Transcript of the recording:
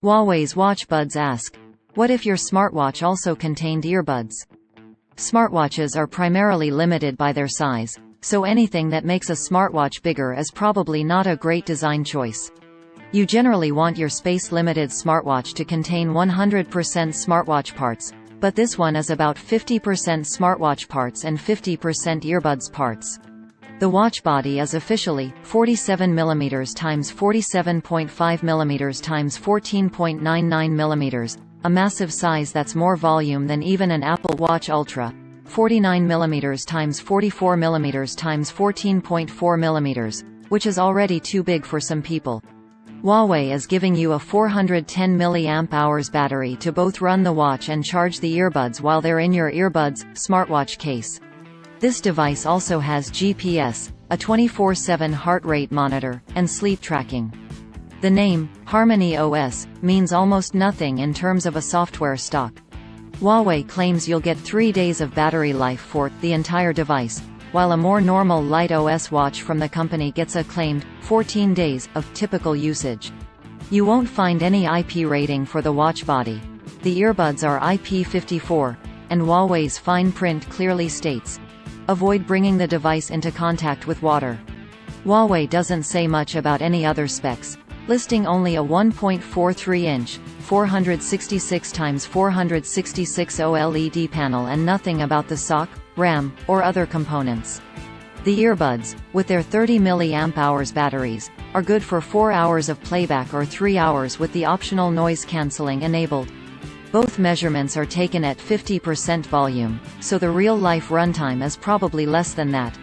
Huawei's Watch Buds ask, what if your smartwatch also contained earbuds? Smartwatches are primarily limited by their size, so anything that makes a smartwatch bigger is probably not a great design choice. You generally want your space-limited smartwatch to contain 100% smartwatch parts, but this one is about 50% smartwatch parts and 50% earbuds parts. The watch body is officially 47 mm x 47.5 mm x 14.99 mm, a massive size that's more volume than even an Apple Watch Ultra, 49 mm x 44 mm x 14.4 mm, which is already too big for some people. Huawei is giving you a 410 mAh battery to both run the watch and charge the earbuds while they're in your earbuds smartwatch case. This device also has GPS, a 24/7 heart rate monitor, and sleep tracking. The name, Harmony OS, means almost nothing in terms of a software stock. Huawei claims you'll get 3 days of battery life for the entire device, while a more normal light OS watch from the company gets a claimed 14 days of typical usage. You won't find any IP rating for the watch body. The earbuds are IP54, and Huawei's fine print clearly states, avoid bringing the device into contact with water. Huawei doesn't say much about any other specs, listing only a 1.43-inch, 466 x 466 OLED panel and nothing about the SoC, RAM, or other components. The earbuds, with their 30 mAh batteries, are good for 4 hours of playback or 3 hours with the optional noise cancelling enabled. Both measurements are taken at 50% volume, so the real-life runtime is probably less than that.